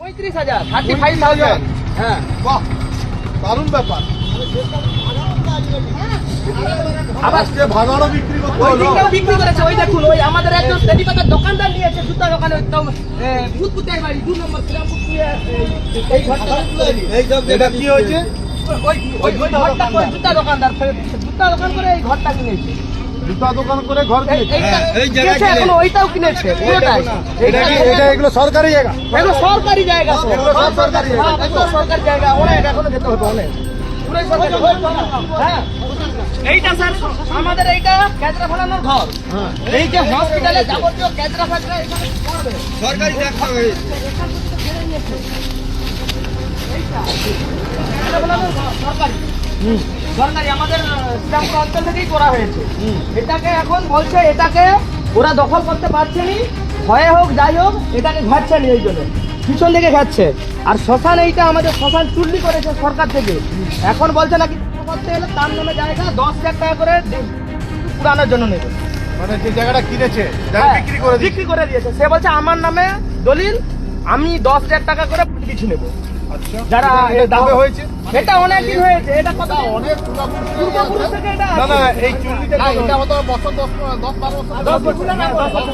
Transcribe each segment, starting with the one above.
35,000 35,000 হ্যাঁ বাহ, দারুণ ব্যাপার। আবার আজকে ভাগাড়ও বিক্রি করতে ওই হলো। দিকেও বিক্রি করেছে। ওই দেখুন, ওই আমাদের একজন তেলিপাতার দোকানদার নিয়েছে, জুতা দোকানে একদম ভূতপুতের বাড়ি 2 নম্বর শ্রীরামপুর দিয়ে এই ঘরটা এটা কি হয়েছে? ওই ঘরটা করে জুতা দোকানদার জুতা দোকান করে এই ঘরটা কিনেছে। জুতা দোকান করে ঘর কিনেছে। এই জায়গাটা এখনো ওইটাও কিনেছে পুরোটাই। এটা কি এগুলো সরকারি জায়গা? এগুলো সরকারি জায়গা তো। এগুলো সব সরকারি জায়গা। একদম সরকারি জায়গা। অনেক এখনো যেতে হতো অনেক। পুরোই সরকারি। হ্যাঁ এইটা স্যার আমাদের এইটা ক্যাচরা ফেলানোর ঘর। এই যে হসপিটালে যাবতীয় ক্যাচরা ফ্যাচরা এখানে পড়বে। সরকারি জায়গা। এইটা ক্যাচরা ফেলানোর ঘর সরকারি। সরকারি আমাদের শ্রীরামপুর অঞ্চল থেকেই করা হয়েছে। এটাকে এখন বলছে এটাকে ওরা দখল করতে পারছে নি, ভয়ে হোক যাই হোক এটাকে ঘাটছে নি, এই জন্য পিছন দিকে ঘাটছে। আর শ্মশান এইটা আমাদের শ্মশান চুল্লি করেছে সরকার থেকে। এখন বলছে নাকি করতে গেলে তার নামে জায়গা 10,000 টাকা করে পুরানোর জন্য নেবে। মানে যে জায়গাটা কিনেছে হ্যাঁ, বিক্রি বিক্রি করে দিয়েছে। সে বলছে আমার নামে দলিল, আমি 10,000 টাকা করে কিছু নেবো। আচ্ছা, যারা এটা কবে হয়েছে? এটা অনেক দিন হয়েছে। এটা কত অনেক পূর্বপুরুষ থেকে এটা না আছে। না, এই চুল্লিটা এটা হতো বছর 10-12 বছর। 10 বছর না, 10 বছর।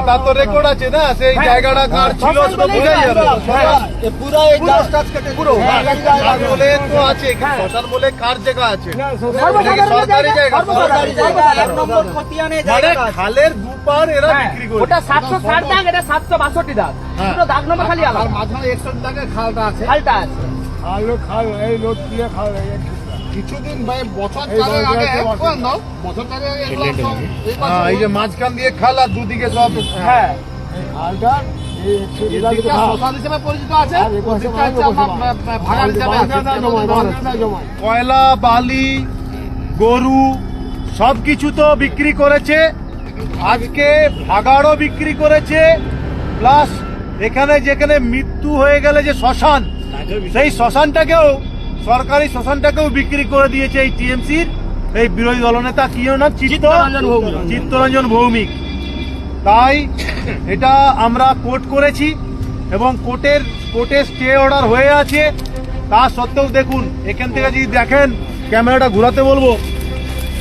তার তো রেকর্ড আছে না, সেই জায়গাটা কার ছিল সেটা বোঝাই যাবে। পুরো এই গাছ কেটে পুরো শ্মশান বলে তো আছে, শ্মশান বলে কার জায়গা আছে? সরকারি জায়গা। সরকারি জায়গা। 1 নম্বর খতিয়ানে মানে জায়গা আছে। খালের দুপার এরা বিক্রি করে। ওটা 760 দাগ, এটা 762 দাগ। হ্যাঁ। দুটো দাগ নম্বর খালি আর আলাদা। মাঝখানে 61 টাকার খালটা আছে। খালটা আছে। কিছুদিন বছর চারেক আগে বছর চারেক আগে এগুলো সব এই যে মাঝখান দিয়ে খাল আর দুদিকে সব হ্যাঁ এদিকটা শ্মশান হিসেবে পরিচিত আছে, ওদিকটা হচ্ছে আপনার ভাগাড় হিসেবে আছে। কয়লা, বালি, গরু সবকিছু তো বিক্রি করেছে। আজকে ভাগাড়ও বিক্রি করেছে, প্লাস এখানে যেখানে মৃত্যু হয়ে গেলে যে শ্মশান, সেই শ্মশানটাকেও সরকারি শ্মশানটাকেও বিক্রি করে দিয়েছে এই টিএমসির এই বিরোধী দলনেতা কি নাম, চিত্তরঞ্জন ভৌমিক। তাই এটা আমরা কোর্ট করেছি এবং কোর্টের স্টে অর্ডার হয়ে আছে। তা সত্ত্বেও দেখুন, এখান থেকে যদি দেখেন, ক্যামেরাটা ঘোরাতে বলবো,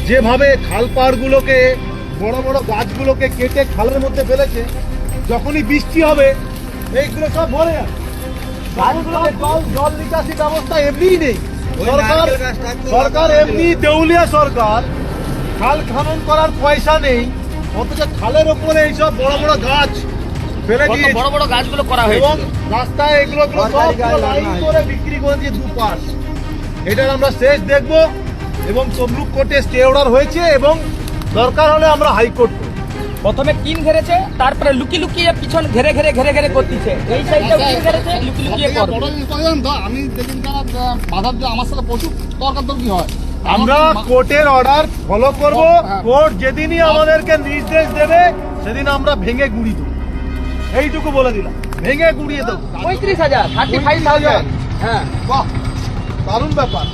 যেভাবে খাল পাড়গুলোকে বড় বড় গাছগুলোকে কেটে খালের মধ্যে ফেলেছে, যখনই বৃষ্টি হবে এইগুলো সব ভরে যাবে। গাছগুলোকে জল নিকাশি ব্যবস্থা এমনিই নেই। সরকার এমনি দেউলিয়া সরকার, খাল খনন করার পয়সা নেই, অথচ খালের ওপরে এইসব বড় বড় গাছ ফেলে দিয়ে বড় বড় গাছগুলো করা হয়েছে এবং রাস্তায় এগুলো সব লাইন করে বিক্রি করে দিয়ে দুপাশ। এটার আমরা শেষ দেখব এবং তমলুক কোর্টে স্টে অর্ডার হয়েছে এবং দরকার হলে আমরা হাইকোর্ট করব। প্রথমে কিন ঘেরেছে, তারপরে লুকি লুকিয়ে পিছন ঘেরে ঘেরে ঘেরে ঘেরে করতেছে। এই সাইডটা কিন ঘেরেছে, লুকি লুকিয়ে করবে। আমি যেদিন বাধার আমার সাথে প্রচুর তর্কাতর্কি হয়। আমরা কোর্টের অর্ডার ফলো করব। কোর্ট যেদিনই আমাদেরকে নির্দেশ দেবে সেদিন আমরা ভেঙে গুড়ি দেবো, এইটুকু বলে দিলাম, ভেঙে গুড়িয়ে দেবো। 35,000 35,000 হ্যাঁ, বাহ, দারুণ ব্যাপার।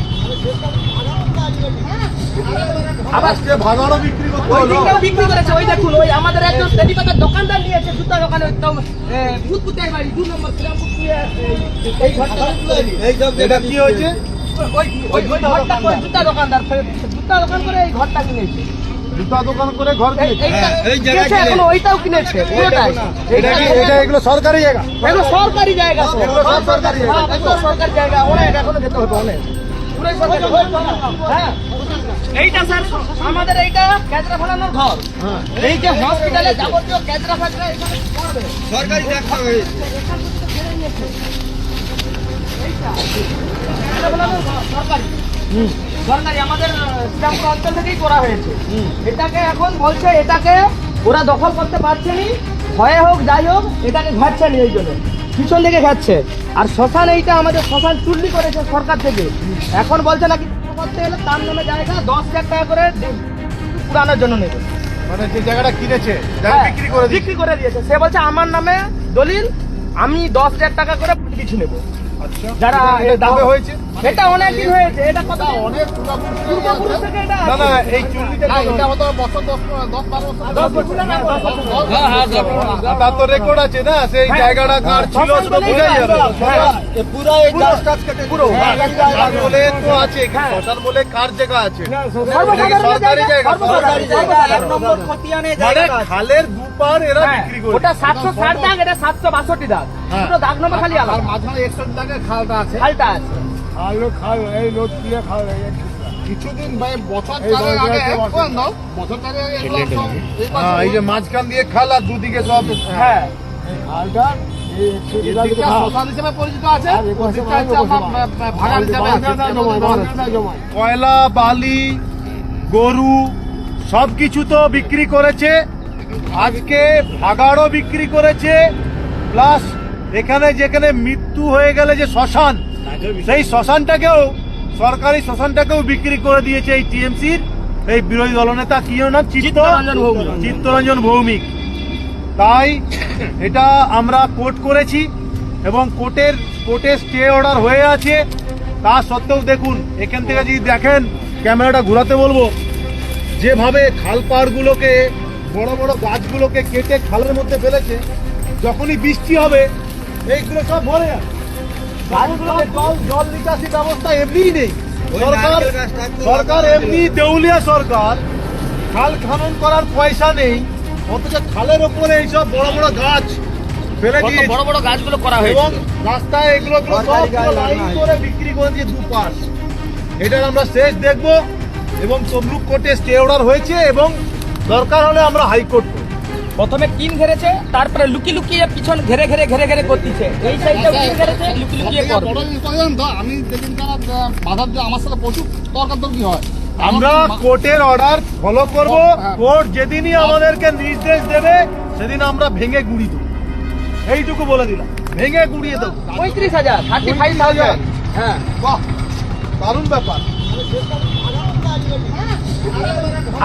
আবার আজকে ভাগাড়ও বিক্রি করতে ওই হলো। দিকেও বিক্রি করেছে। ওই দেখুন, ওই আমাদের একজন তেলিপাতার দোকানদার নিয়েছে, জুতা দোকানে একদম ভূতপুতের বাড়ি 2 নম্বর শ্রীরামপুর দিয়ে এই ঘরটা এটা কি হয়েছে? ওই ঘরটা করে জুতা দোকানদার জুতা দোকান করে এই ঘরটা কিনেছে। জুতা দোকান করে ঘর কিনেছে। এই জায়গাটা এখনো ওইটাও কিনেছে পুরোটাই। এগুলো সরকারি জায়গা? এগুলো সরকারি জায়গা তো। এগুলো সব সরকারি জায়গা। একদম সরকারি জায়গা। অনেক এখনো যেতে হতো অনেক। পুরোই সরকারি। হ্যাঁ এইটা স্যার আমাদের এইটা ক্যাচরা ফেলানোর ঘর। এই যে হসপিটালে যাবতীয় ক্যাচরা ফ্যাচরা এখানে পড়বে। সরকারি জায়গা। সরকারি আমাদের শ্রীরামপুর অঞ্চল থেকেই করা হয়েছে। এটাকে এখন বলছে এটাকে ওরা দখল করতে পারছে নি, ভয়ে হোক যাই হোক এটাকে ঘাটছে নি, এই জন্য পিছন দিকে ঘাটছে। আর শ্মশান এইটা আমাদের শ্মশান চুল্লি করেছে সরকার থেকে। এখন বলছে নাকি করতে গেলে তার নামে জায়গা 10,000 টাকা করে পুরানোর জন্য নেবে। মানে যে জায়গাটা কিনেছে হ্যাঁ, বিক্রি করে দিয়েছে। সে বলছে আমার নামে দলিল, আমি 10,000 টাকা করে কিছু নেবো। আচ্ছা যারা এটা দাবে হয়েছে এটা অনেক দিন হয়েছে, এটা কত অনেক পূর্বপুরুষ থেকে এটা না না আছে। এই চুল্লিটা না, এটা হয়তো বছর 10-12 বছর 10 বছর না, 10 বছর। তার তো রেকর্ড আছে না সেই হ্যাঁ। জায়গাটা কার ছিল শ্মশান সেটা বলেই বোঝাই যাবে তো, হ্যাঁ। পুরো এই গাছ টাছ কেটে পুরো শ্মশান বলে তো আছে হ্যাঁ। শ্মশান বলে কার জায়গা আছে সর্বসাধারণের সরকারি জায়গা সর্বসাধারণ জায়গা। এক নম্বর খতিয়ানে মানে জায়গা আছে। খালের দুপার এরা হ্যাঁ, বিক্রি করে ওটা 760 দাগ, এটা 762 দাগ। হ্যাঁ। দুটো দাগ নম্বর খালি আর আলাদা। মাঝখানে 61 টাকা খালটা আছে। খালটা আছে। কিছুদিন বছর চারেক আগে কোন দাও বছর চারেক আগে এগুলো সব এই হ্যাঁ, এই যে মাঝখান দিয়ে খাল আর দুদিকে সব হ্যাঁ। এদিকটা শ্মশান হিসেবে পরিচিত আছে, ওদিকটা হচ্ছে আমার ভাগাড় হিসেবে আছে। কয়লা বালি গরু সবকিছু তো বিক্রি করেছে, আজকে ভাগাড়ও বিক্রি করেছে, প্লাস এখানে যেখানে মৃত্যু হয়ে গেলে যে শ্মশান সেই শ্মশানটাকেও সরকারি শ্মশানটাকেও বিক্রি করে দিয়েছে এই টিএমসির এই বিরোধী দলনেতা কি ওর নাম চিত্তরঞ্জন ভৌমিক। চিত্তরঞ্জন ভৌমিক। তাই এটা আমরা কোর্ট করেছি এবং কোর্টে স্টে অর্ডার হয়ে আছে। তা সত্ত্বেও দেখুন এখান থেকে যদি দেখেন, ক্যামেরাটা ঘোরাতে বলবো, যেভাবে খাল পাড়গুলোকে বড় বড় গাছগুলোকে কেটে খালের মধ্যে ফেলেছে, যখনই বৃষ্টি হবে এইগুলো সব ভরে যাবে। গাছগুলোকে জল নিকাশি ব্যবস্থা এমনিই নেই। সরকার এমনি দেউলিয়া সরকার, খাল খনন করার পয়সা নেই, অথচ খালের ওপরে এইসব বড় বড় গাছ ফেলে কত দিয়েছে বড় বড় গাছগুলো করা এবং হয়েছে। রাস্তায় এগুলো সব লাইন করে বিক্রি করেছে দুপাশ। এটার আমরা শেষ দেখব এবং তমলুক কোর্টে স্টে অর্ডার হয়েছে এবং দরকার হলে আমরা হাইকোর্ট করব। প্রথমে কিন ঘেরেছে, তারপরে লুকিয়ে লুকিয়ে পিছন ঘেরে ঘেরে ঘেরে ঘেরে করতেছে। এই সাইডটা কিন ঘেরেছে, লুকিয়ে লুকিয়ে সবথেকে করবে। বড় জিনিস কথা জানেন তো, আমি যেদিন বাধার যে আমার সাথে প্রচুর তর্কাতর্কি হয়, আমরা কোর্টের অর্ডার ফলো করব। হ্যাঁ। কোর্ট যেদিনই আমাদেরকে নির্দেশ দেবে সেদিন আমরা ভেঙে গুড়ি দেবো, এইটুকু বলে দিলাম, ভেঙে গুড়িয়ে দেবো। 35,000, 35,000। হ্যাঁ। বাহ, দারুণ ব্যাপার।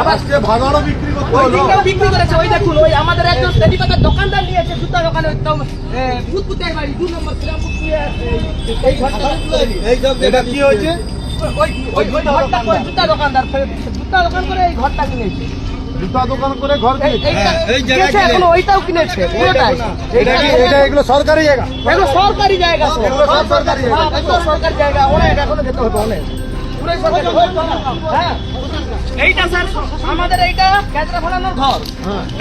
আবার আজকে ভাগাড়ও বিক্রি করতে ওই হলো। দিকটাও বিক্রি করেছে, ওই দেখুন, ওই আমাদের একজন তেলিপাতার দোকানদার নিয়েছে, জুতা দোকানে, ওই তো, ভূতপুতের বাড়ি 2 নম্বর শ্রীরামপুর দিয়ে, এই ঘরটা এটা কি হয়েছে? ওই ঘরটা করে জুতা দোকানদার, জুতা দোকান করে এই ঘরটা কিনেছে। জুতা দোকান করে ঘর কিনেছে। এই জায়গা কিনেছে, এখনো ওইটাও কিনেছে, পুরোটাই। এটা এগুলো সরকারি জায়গা। এগুলো সরকারি জায়গা তো। এগুলো সব সরকারি জায়গা। হ্যাঁ, এগুলো সরকারি জায়গা, অনেক এখনো যেতে হবে, অনেক। পুরোই সরকারি। হ্যাঁ। এইটা স্যার আমাদের এইটা ক্যাচরা ফেলানোর ঘর।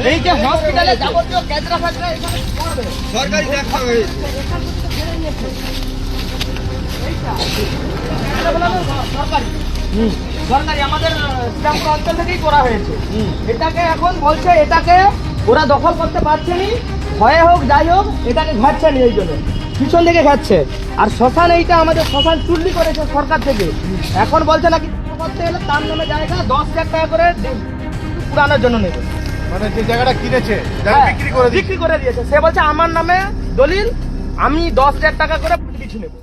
এই যে হসপিটালে যাবতীয় ক্যাচরা ফ্যাচরা এখানে করবে। সরকারি দেখা ক্যাচরা ফেলানোর ঘর, সরকারি। সরকারি আমাদের শ্রীরামপুর অঞ্চল থেকেই করা হয়েছে। এটাকে এখন বলছে এটাকে ওরা দখল করতে পারছে নি, ভয়ে হোক যাই হোক এটাকে ঘাটছে নি, এই জন্য পিছন দিকে ঘাটছে। আর শ্মশান এইটা আমাদের শ্মশান চুল্লি করেছে সরকার থেকে, এখন বলছে নাকি করতে গেলে তার নামে জায়গা 10,000 টাকা করে পুরানোর জন্য নেবে। মানে যে জায়গাটা কিনেছে হ্যাঁ, বিক্রি করে দিচ্ছে। বিক্রি করে দিয়েছে। সে বলছে আমার নামে দলিল, আমি 10,000 টাকা করে কিছু নেবো।